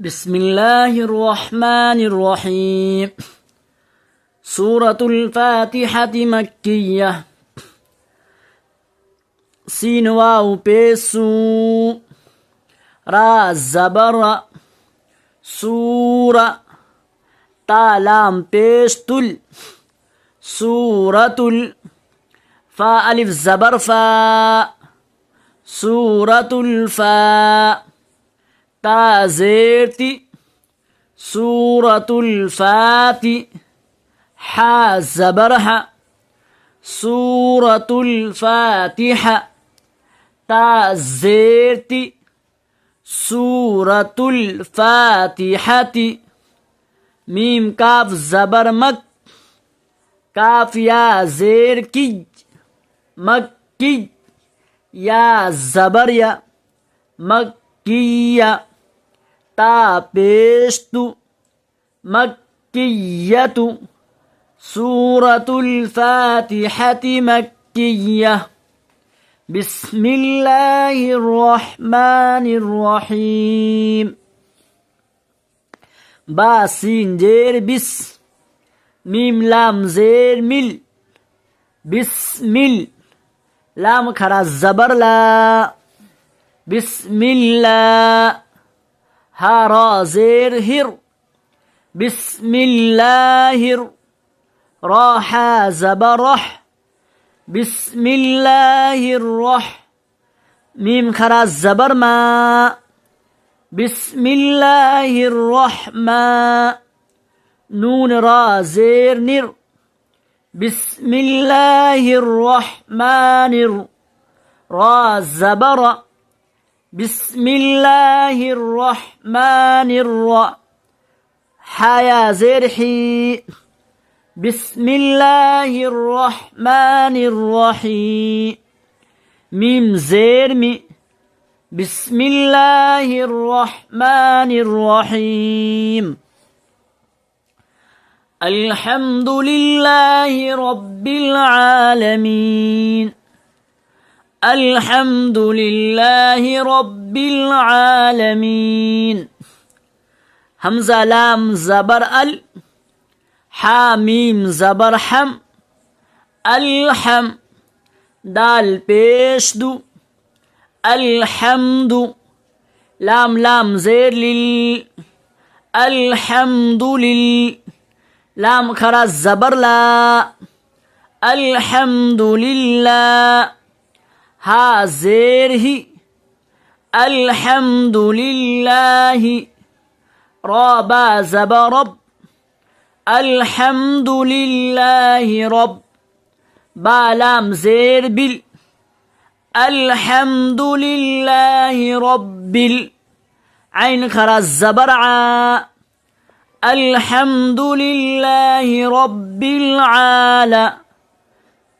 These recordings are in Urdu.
بسم الله الرحمن الرحيم. سورة الفاتحة مكية. سين واو بيسو را زبر سورة تا لام بيشتل سورة فا ألف زبر فا سورة الفا تا زيرتي سورة الفاتي حا زبرها سورة الفاتحة تا زيرتي سورة الفاتحة ميم كاف زبر مك كاف يا زير كي مكي يا زبر يا مكية تا بيشتو مكية سورة الفاتحة مكية. بسم الله الرحمن الرحيم. با سين جير بس ميم لام زير مل بسمل لام خرا زبر لا بسم الله ها را زير هر بسم الله را حا زبرح بسم الله الرح ميم خرا زبر ما بسم الله الرحمن نون را زير نر بسم الله الرحمن را زبر بسم الله الرحمن حيا زرحي بسم الله الرحمن الرحيم ميم زيرمي بسم الله الرحمن الرحيم. الحمد لله رب العالمين. الحمد لله رب العالمين. همزة لام زبر ال حاميم زبر حم الحم دال پیش دو الحمد لام لام زير لل الحمد لل لام خرا زبر لا الحمد لله ها زيره الحمد لله رابا زبرب الحمد لله رب بالام زير بال الحمد لله رب عين خرا الزبرع الحمد لله رب العالمين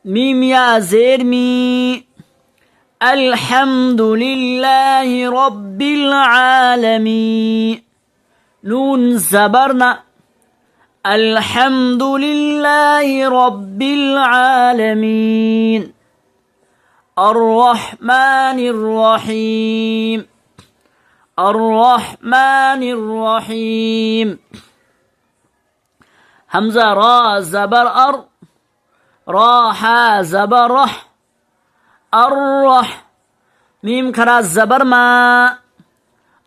ميم يا زير مي الحمد لله رب العالمين نون زبرنا الحمد لله رب العالمين. الرحمن الرحيم. الرحمن الرحيم. همزة را زبر أر را حا زبر رح الرح ميم خرا زبر ما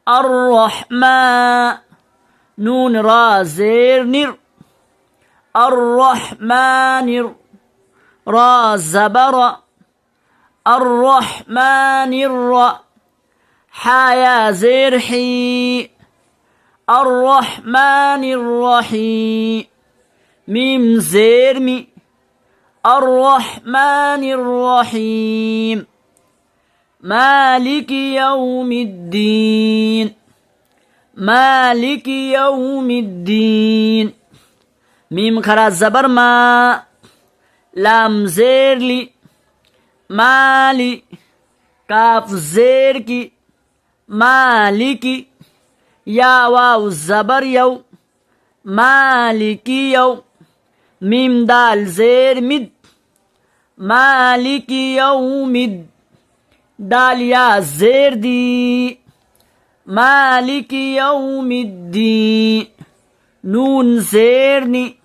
الرحمن نون را زير نر الرحمن را زبر الرحمن حيا زير حي الرحمن الرحيم ميم زير مي الرحمن الرحيم. مالك يوم الدين. مالك يوم الدين ميم خرا زبر ما لام زير لي مالي كاف زير كي مالكي يا واو زبر يو مالكي يو ميم دال زير مد مالكي يوم دال يا زير دي مالك يوم الدين نون زيرني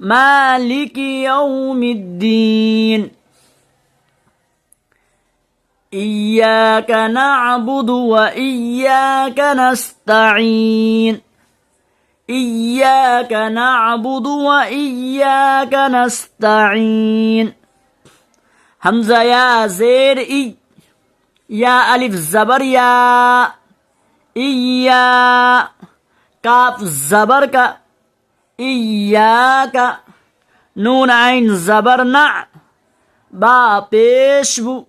مالك يوم الدين إياك نعبد وإياك نستعين إياك نعبد وإياك نستعين همزة يا زير إي يا ألف زبر يا إيا كاف زبر كا إياك نون عين زبر نع با پیش بو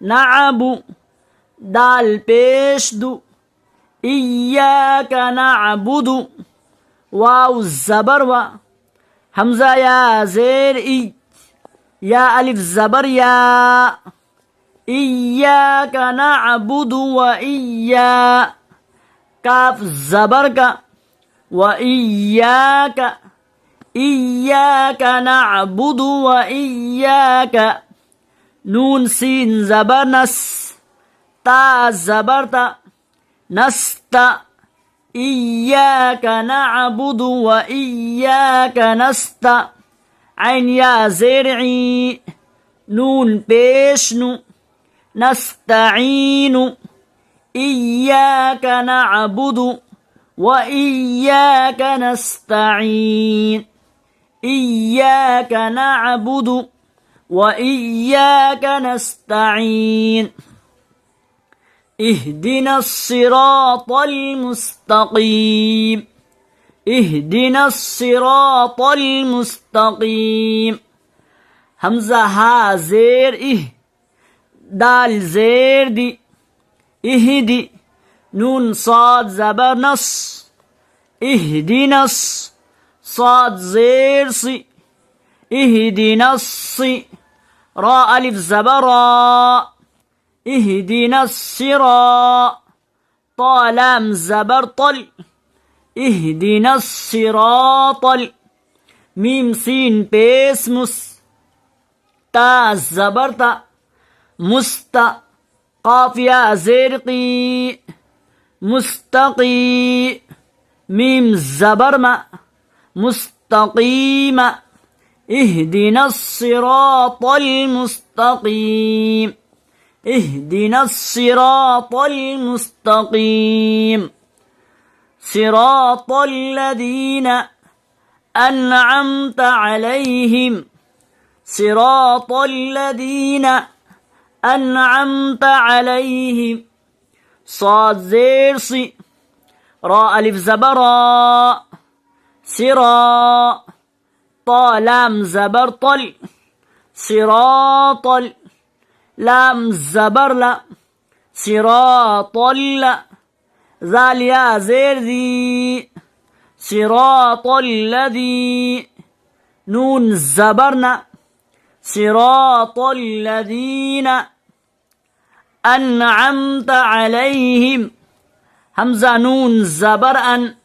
نعبو دال پیش دو إياك نعبد واو زبر و همزة يا زير إي يا ألف زبر يا إياك نعبد وإياك كاف زبر كا وإياك إياك نعبد وإياك نون سين زبر نس تا زبر تا نست إياك نعبد وإياك نست عين يا زرعي نون بيشنو نستعين إياك نعبد وإياك نستعين إياك نعبد وإياك نستعين اهدنا الصراط المستقيم اهدنا الصراط المستقيم همزة ها زير دال زير دي اهدي نون صاد زبر نص اهدنا صاد زير صي اهدنا الصي را ألف زبرا اهدنا الصراط طا لام زبر طل اهدنا الصراط ميم سين بيس مس تا زبر تا مست قاف يا زرقي مستقي ميم زبر ما مستقيم اهدنا الصراط المستقيم اهدنا الصراط المستقيم صراط الذين أنعمت عليهم صراط الذين أنعمت عليهم صاد زير صي را ألف زبرا سرا طا لام زبر طل صراط لام زبر لا صراط لا ذال يا زير ذي صراط الذي نون زبرنا صراط الذين أنعمت عليهم همزة نون زبر أن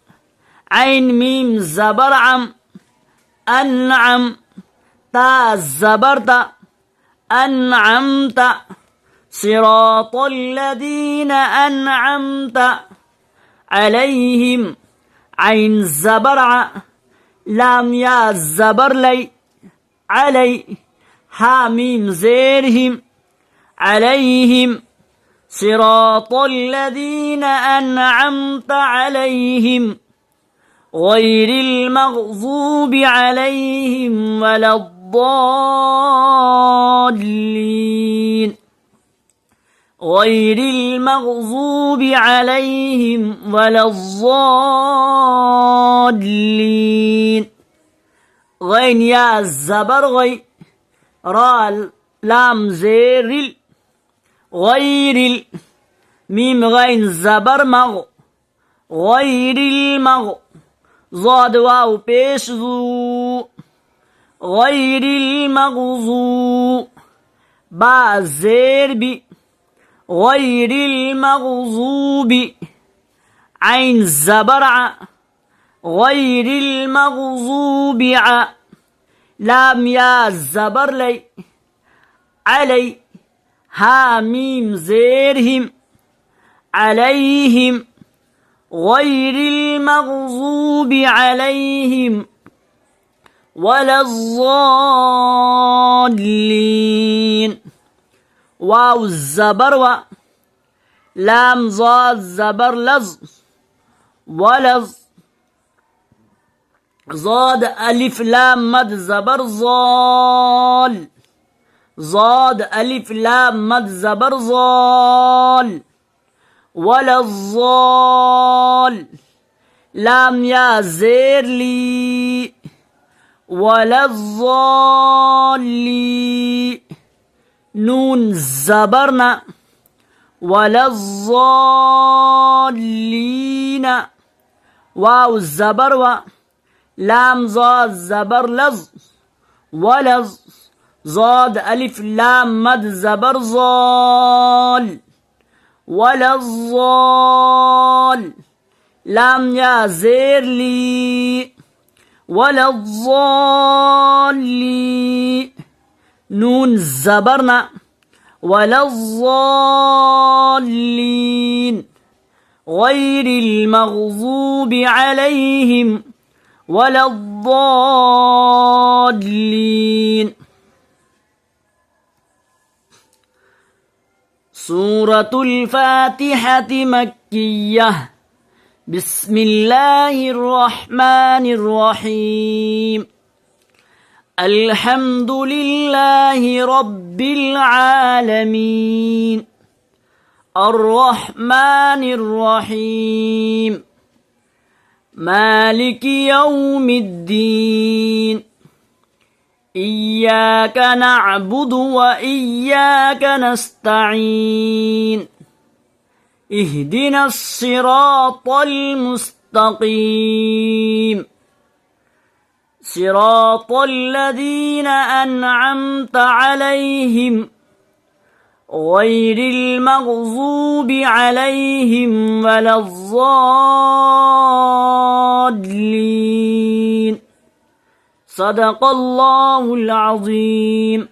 عين ميم زبر عم أنعم تا زبرت أنعمت صراط الذين أنعمت عليهم عين زبر لام يا زبر لي علي حاميم زيرهم عليهم صراط الذين أنعمت عليهم غير المغضوب عليهم ولا الضالين غير المغضوب عليهم ولا الضالين غين يا زبر غي را لام زير غير ميم غين زبر مغ غير المغ ضاد واو پیش ذو غير المغضوب با زير بي غير المغضوب عين زبرع غير المغضوب لام يا زبر لي علي حاميم زيرهم عليهم غير المغضوب عليهم ولا الضالين. واو الزبر و لام ضاد زبر لز ولز ضاد ألف لام مد زبر ضال ضاد ألف لام مد زبر ضال ولا الضال لام يا زير لي ولا الضالي نون زبرنا ولا الضالين. واو الزبر و لام ضاد زبر لز ولز ضاد ألف لام مد زبر ضال ولا الضال لام يا زير لي ولا الضالي نون زبرنا ولا الضالين غير المغضوب عليهم ولا الضالين. سورة الفاتحة مكية. بسم الله الرحمن الرحيم. الحمد لله رب العالمين الرحمن الرحيم مالك يوم الدين إياك نعبد وإياك نستعين اهدنا الصراط المستقيم صراط الذين أنعمت عليهم غير المغضوب عليهم ولا الضالين. صدق الله العظيم.